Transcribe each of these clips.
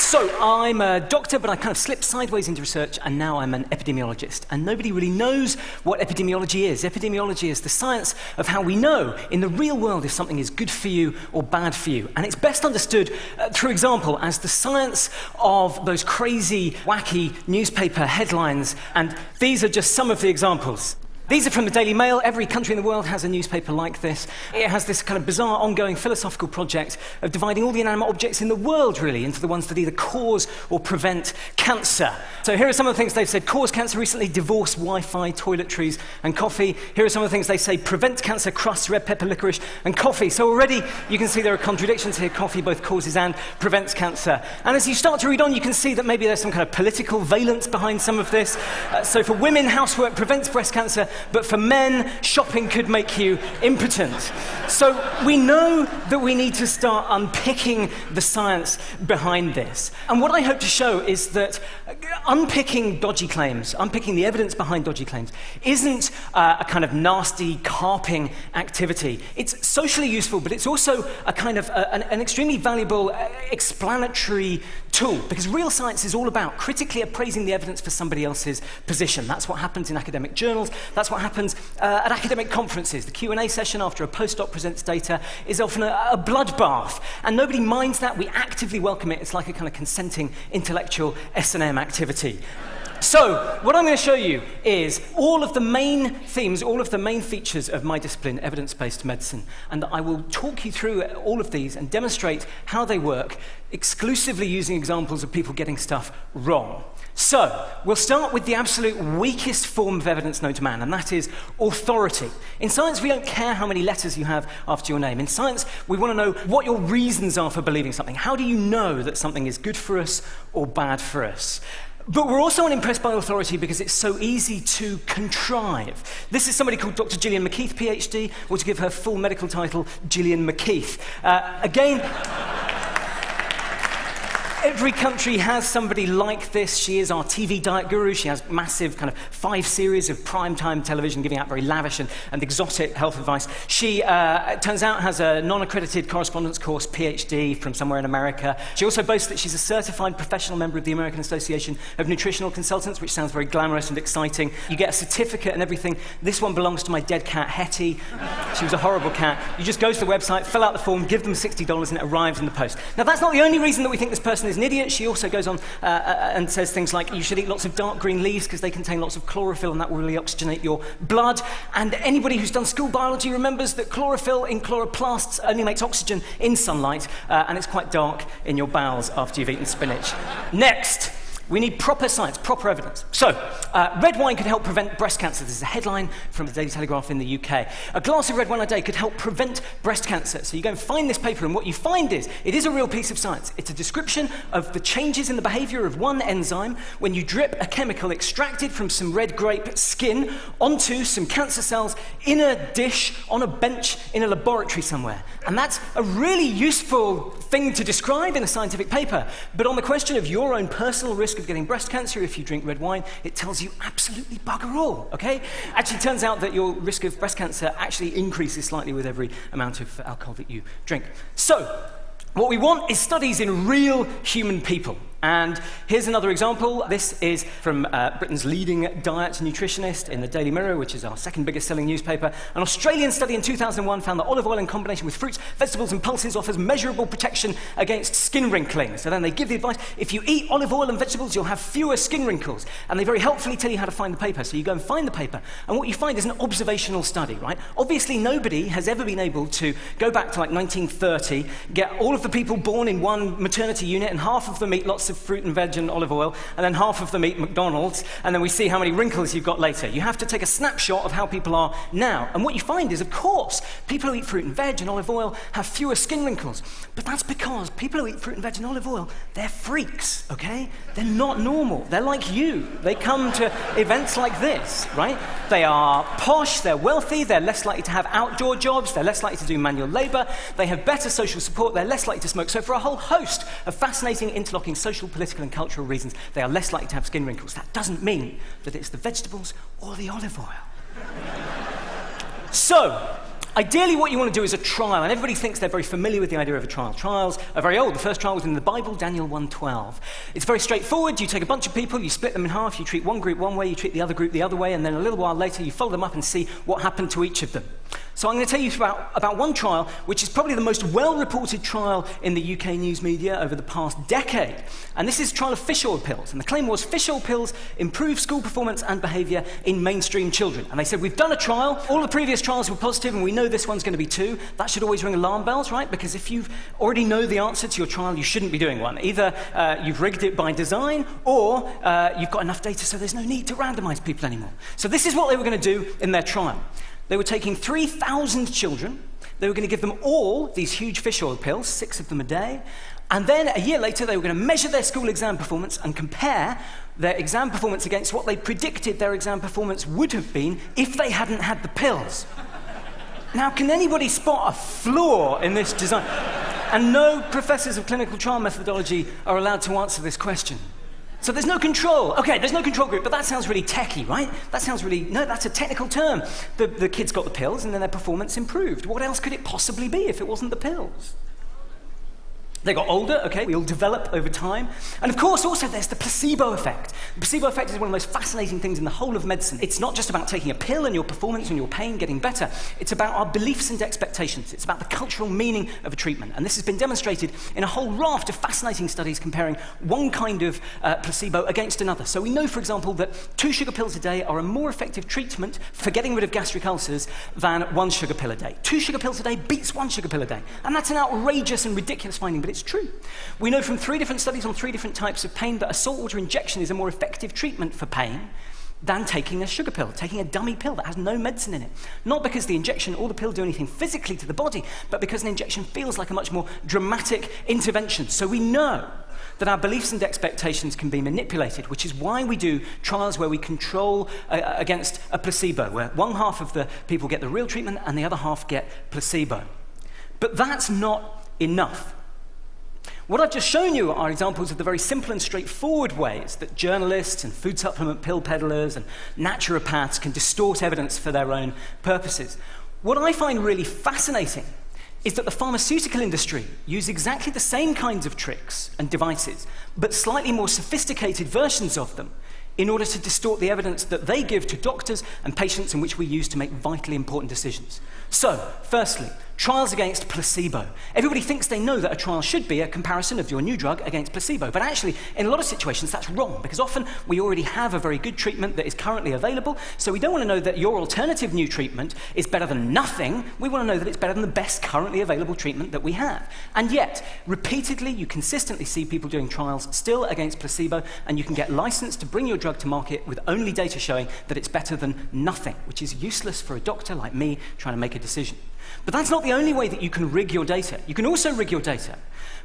So, I'm a doctor, but I kind of slipped sideways into research, and now I'm an epidemiologist. And nobody really knows what epidemiology is. Epidemiology is the science of how we know in the real world if something is good for you or bad for you. And it's best understood, through example, as the science of those crazy, wacky newspaper headlines. And these are just some of the examples. These are from the Daily Mail. Every country in the world has a newspaper like this. It has this kind of bizarre, ongoing philosophical project of dividing all the inanimate objects in the world, really, into the ones that either cause or prevent cancer. So here are some of the things they've said. Cause cancer recently: divorce, Wi-Fi, toiletries, and coffee. Here are some of the things they say: prevent cancer, crusts, red pepper, licorice, and coffee. So already you can see there are contradictions here. Coffee both causes and prevents cancer. And as you start to read on, you can see that maybe there's some kind of political valence behind some of this. So for women, housework prevents breast cancer, but for men, shopping could make you impotent. So we know that we need to start unpicking the science behind this. And what I hope to show is that unpicking dodgy claims, unpicking the evidence behind dodgy claims, isn't a kind of nasty carping activity. It's socially useful, but it's also a kind of an extremely valuable explanatory tool, because real science is all about critically appraising the evidence for somebody else's position. That's what happens in academic journals. That's what happens at academic conferences. The Q&A session after a postdoc presents data is often a bloodbath, and nobody minds that. We actively welcome it. It's like a kind of consenting intellectual S&M activity. So, what I'm going to show you is all of the main themes, all of the main features of my discipline, evidence-based medicine, and I will talk you through all of these and demonstrate how they work, exclusively using examples of people getting stuff wrong. So, we'll start with the absolute weakest form of evidence known to man, and that is authority. In science, we don't care how many letters you have after your name. In science, we want to know what your reasons are for believing something. How do you know that something is good for us or bad for us? But we're also unimpressed by authority because it's so easy to contrive. This is somebody called Dr. Gillian McKeith, PhD, or to give her full medical title, Gillian McKeith. Again, every country has somebody like this. She is our TV diet guru. She has massive kind of 5 series of primetime television giving out very lavish and exotic health advice. She, it turns out, has a non-accredited correspondence course, PhD, from somewhere in America. She also boasts that she's a certified professional member of the American Association of Nutritional Consultants, which sounds very glamorous and exciting. You get a certificate and everything. This one belongs to my dead cat, Hetty. She was a horrible cat. You just go to the website, fill out the form, give them $60, and it arrives in the post. Now, that's not the only reason that we think this person is an idiot. She also goes on and says things like you should eat lots of dark green leaves because they contain lots of chlorophyll and that will really oxygenate your blood. And anybody who's done school biology remembers that chlorophyll in chloroplasts only makes oxygen in sunlight, and it's quite dark in your bowels after you've eaten spinach. Next. We need proper science, proper evidence. So, red wine could help prevent breast cancer. This is a headline from the Daily Telegraph in the UK. A glass of red wine a day could help prevent breast cancer. So you go and find this paper, and what you find is, it is a real piece of science. It's a description of the changes in the behavior of one enzyme when you drip a chemical extracted from some red grape skin onto some cancer cells in a dish on a bench in a laboratory somewhere. And that's a really useful thing to describe in a scientific paper. But on the question of your own personal risk of getting breast cancer if you drink red wine, it tells you absolutely bugger all, okay? Actually, it turns out that your risk of breast cancer actually increases slightly with every amount of alcohol that you drink. So, what we want is studies in real human people. And here's another example. This is from Britain's leading diet nutritionist in the Daily Mirror, which is our second biggest selling newspaper. An Australian study in 2001 found that olive oil in combination with fruits, vegetables and pulses offers measurable protection against skin wrinkling. So then they give the advice, if you eat olive oil and vegetables, you'll have fewer skin wrinkles. And they very helpfully tell you how to find the paper. So you go and find the paper, and what you find is an observational study, right? Obviously, nobody has ever been able to go back to like 1930, get all of the people born in one maternity unit, and half of them eat lots lots of fruit and veg and olive oil, and then half of them eat McDonald's, and then we see how many wrinkles you've got later. You have to take a snapshot of how people are now. And what you find is, of course, people who eat fruit and veg and olive oil have fewer skin wrinkles. But that's because people who eat fruit and veg and olive oil, they're freaks, okay? They're not normal. They're like you. They come to events like this, right? They are posh, they're wealthy, they're less likely to have outdoor jobs, they're less likely to do manual labor, they have better social support, they're less likely to smoke. So for a whole host of fascinating, interlocking social, political, and cultural reasons, they are less likely to have skin wrinkles. That doesn't mean that it's the vegetables or the olive oil. So, ideally what you want to do is a trial, and everybody thinks they're very familiar with the idea of a trial. Trials are very old. The first trial was in the Bible, Daniel 1:12. It's very straightforward. You take a bunch of people, you split them in half, you treat one group one way, you treat the other group the other way, and then a little while later you follow them up and see what happened to each of them. So I'm going to tell you about one trial, which is probably the most well-reported trial in the UK news media over the past decade. And this is the trial of fish oil pills. And the claim was fish oil pills improve school performance and behavior in mainstream children. And they said, we've done a trial, all the previous trials were positive, and we know this one's going to be too. That should always ring alarm bells, right? Because if you already know the answer to your trial, you shouldn't be doing one. Either you've rigged it by design, or you've got enough data so there's no need to randomize people anymore. So this is what they were going to do in their trial. They were taking 3,000 children. They were going to give them all these huge fish oil pills, 6 of them a day. And then a year later, they were going to measure their school exam performance and compare their exam performance against what they predicted their exam performance would have been if they hadn't had the pills. Now, can anybody spot a flaw in this design? And no professors of clinical trial methodology are allowed to answer this question. So there's no control. Okay, there's no control group, but that sounds really techie, right? That sounds really, no, that's a technical term. The kids got the pills and then their performance improved. What else could it possibly be if it wasn't the pills? They got older, okay, we all develop over time. And of course, also there's the placebo effect. The placebo effect is one of the most fascinating things in the whole of medicine. It's not just about taking a pill and your performance and your pain getting better. It's about our beliefs and expectations. It's about the cultural meaning of a treatment. And this has been demonstrated in a whole raft of fascinating studies comparing one kind of placebo against another. So we know, for example, that 2 sugar pills a day are a more effective treatment for getting rid of gastric ulcers than 1 sugar pill a day. 2 sugar pills a day beats 1 sugar pill a day. And that's an outrageous and ridiculous finding, but it's true. We know from 3 different studies on 3 different types of pain that a saltwater injection is a more effective treatment for pain than taking a sugar pill, taking a dummy pill that has no medicine in it. Not because the injection or the pill do anything physically to the body, but because an injection feels like a much more dramatic intervention. So we know that our beliefs and expectations can be manipulated, which is why we do trials where we control against a placebo, where one half of the people get the real treatment and the other half get placebo. But that's not enough. What I've just shown you are examples of the very simple and straightforward ways that journalists and food supplement pill peddlers and naturopaths can distort evidence for their own purposes. What I find really fascinating is that the pharmaceutical industry use exactly the same kinds of tricks and devices, but slightly more sophisticated versions of them, in order to distort the evidence that they give to doctors and patients and which we use to make vitally important decisions. So, firstly, trials against placebo. Everybody thinks they know that a trial should be a comparison of your new drug against placebo, but actually, in a lot of situations, that's wrong, because often we already have a very good treatment that is currently available, so we don't want to know that your alternative new treatment is better than nothing. We want to know that it's better than the best currently available treatment that we have. And yet, repeatedly, you consistently see people doing trials still against placebo, and you can get licensed to bring your drug to market with only data showing that it's better than nothing, which is useless for a doctor like me trying to make a decision. But that's not the only way that you can rig your data. You can also rig your data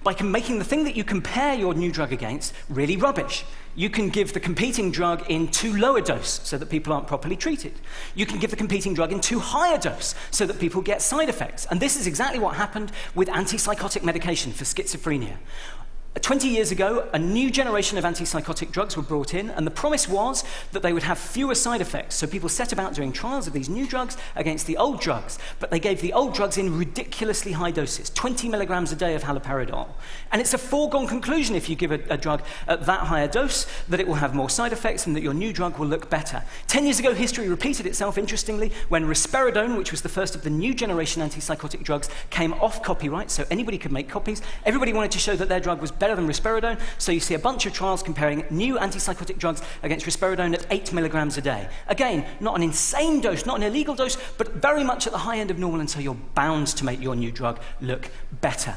by making the thing that you compare your new drug against really rubbish. You can give the competing drug in too low a dose so that people aren't properly treated. You can give the competing drug in too high a dose so that people get side effects. And this is exactly what happened with antipsychotic medication for schizophrenia. 20 years ago, a new generation of antipsychotic drugs were brought in, and the promise was that they would have fewer side effects. So people set about doing trials of these new drugs against the old drugs, but they gave the old drugs in ridiculously high doses, 20 milligrams a day of haloperidol. And it's a foregone conclusion if you give a drug at that higher dose that it will have more side effects and that your new drug will look better. 10 years ago, history repeated itself, interestingly, when risperidone, which was the first of the new generation antipsychotic drugs, came off copyright, so anybody could make copies. Everybody wanted to show that their drug was better than risperidone, so you see a bunch of trials comparing new antipsychotic drugs against risperidone at 8 milligrams a day. Again, not an insane dose, not an illegal dose, but very much at the high end of normal, and so you're bound to make your new drug look better.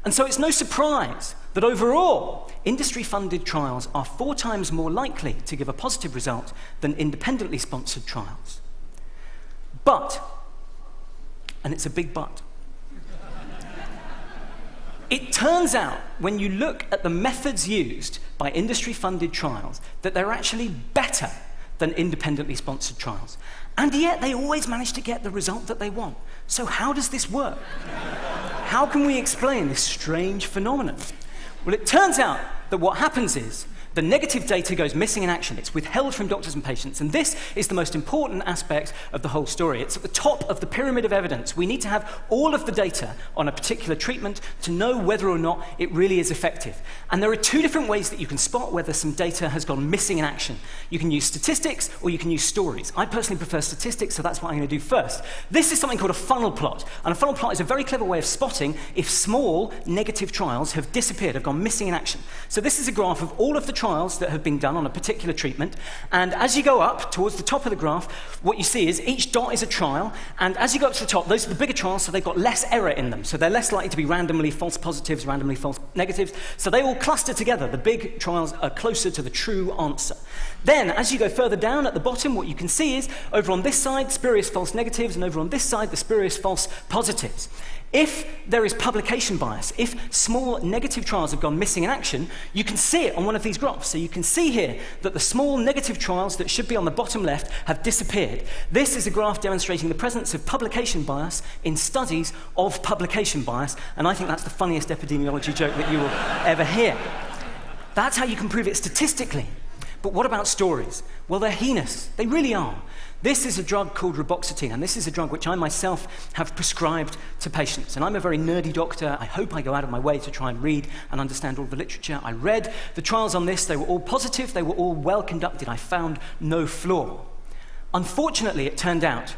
And so it's no surprise that overall, industry-funded trials are 4 times more likely to give a positive result than independently sponsored trials. But, and it's a big but, it turns out, when you look at the methods used by industry-funded trials, that they're actually better than independently sponsored trials. And yet, they always manage to get the result that they want. So how does this work? How can we explain this strange phenomenon? Well, it turns out that what happens is the negative data goes missing in action. It's withheld from doctors and patients. And this is the most important aspect of the whole story. It's at the top of the pyramid of evidence. We need to have all of the data on a particular treatment to know whether or not it really is effective. And there are 2 different ways that you can spot whether some data has gone missing in action. You can use statistics or you can use stories. I personally prefer statistics, so that's what I'm going to do first. This is something called a funnel plot. And a funnel plot is a very clever way of spotting if small negative trials have disappeared, have gone missing in action. So this is a graph of all of the trials that have been done on a particular treatment, and as you go up towards the top of the graph, what you see is each dot is a trial, and as you go up to the top, those are the bigger trials, so they've got less error in them, so they're less likely to be randomly false positives, randomly false negatives, so they all cluster together. The big trials are closer to the true answer. Then, as you go further down at the bottom, what you can see is, over on this side, spurious false negatives, and over on this side, the spurious false positives. If there is publication bias, if small negative trials have gone missing in action, you can see it on one of these graphs. So you can see here that the small negative trials that should be on the bottom left have disappeared. This is a graph demonstrating the presence of publication bias in studies of publication bias, and I think that's the funniest epidemiology joke that you will ever hear. That's how you can prove it statistically. But what about stories? Well, they're heinous. They really are. This is a drug called reboxetine, and this is a drug which I myself have prescribed to patients. And I'm a very nerdy doctor. I hope I go out of my way to try and read and understand all the literature. I read the trials on this. They were all positive. They were all well conducted. I found no flaw. Unfortunately, it turned out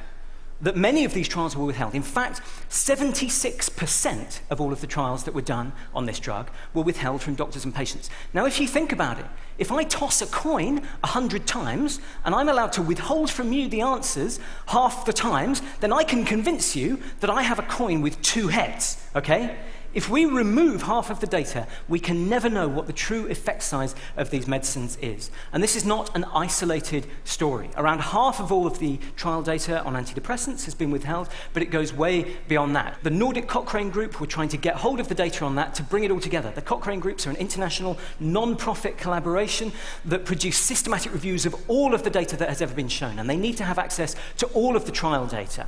that many of these trials were withheld. In fact, 76% of all of the trials that were done on this drug were withheld from doctors and patients. Now, if you think about it, if I toss a coin 100 times and I'm allowed to withhold from you the answers half the times, then I can convince you that I have a coin with 2 heads, okay? If we remove half of the data, we can never know what the true effect size of these medicines is. And this is not an isolated story. Around half of all of the trial data on antidepressants has been withheld, but it goes way beyond that. The Nordic Cochrane Group were trying to get hold of the data on that to bring it all together. The Cochrane Groups are an international non-profit collaboration that produce systematic reviews of all of the data that has ever been shown, and they need to have access to all of the trial data.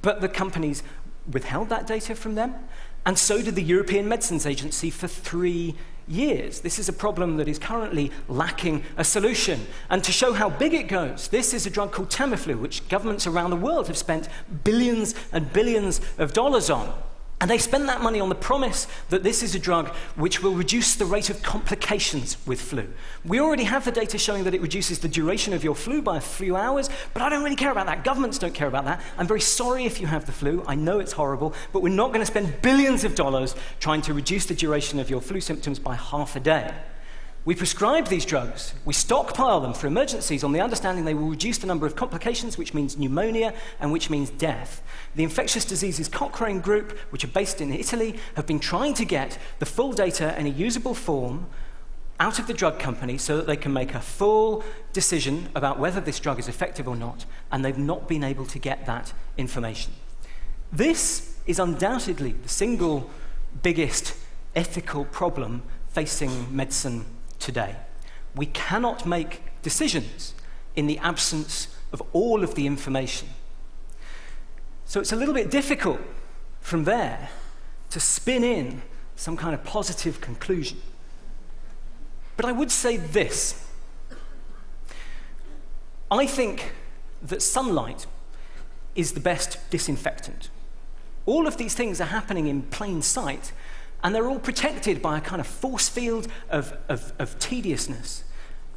But the companies withheld that data from them, and so did the European Medicines Agency for 3 years. This is a problem that is currently lacking a solution. And to show how big it goes, this is a drug called Tamiflu, which governments around the world have spent billions and billions of dollars on. And they spend that money on the promise that this is a drug which will reduce the rate of complications with flu. We already have the data showing that it reduces the duration of your flu by a few hours, but I don't really care about that. Governments don't care about that. I'm very sorry if you have the flu. I know it's horrible, but we're not going to spend billions of dollars trying to reduce the duration of your flu symptoms by half a day. We prescribe these drugs, we stockpile them for emergencies on the understanding they will reduce the number of complications, which means pneumonia and which means death. The Infectious Diseases Cochrane Group, which are based in Italy, have been trying to get the full data in a usable form out of the drug company so that they can make a full decision about whether this drug is effective or not, and they've not been able to get that information. This is undoubtedly the single biggest ethical problem facing medicine today. We cannot make decisions in the absence of all of the information. So it's a little bit difficult from there to spin in some kind of positive conclusion. But I would say this. I think that sunlight is the best disinfectant. All of these things are happening in plain sight, and they're all protected by a kind of force field of tediousness.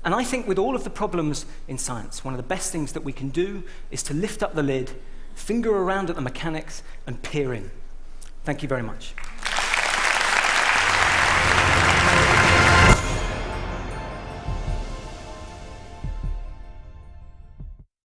And I think with all of the problems in science, one of the best things that we can do is to lift up the lid, finger around at the mechanics, and peer in. Thank you very much.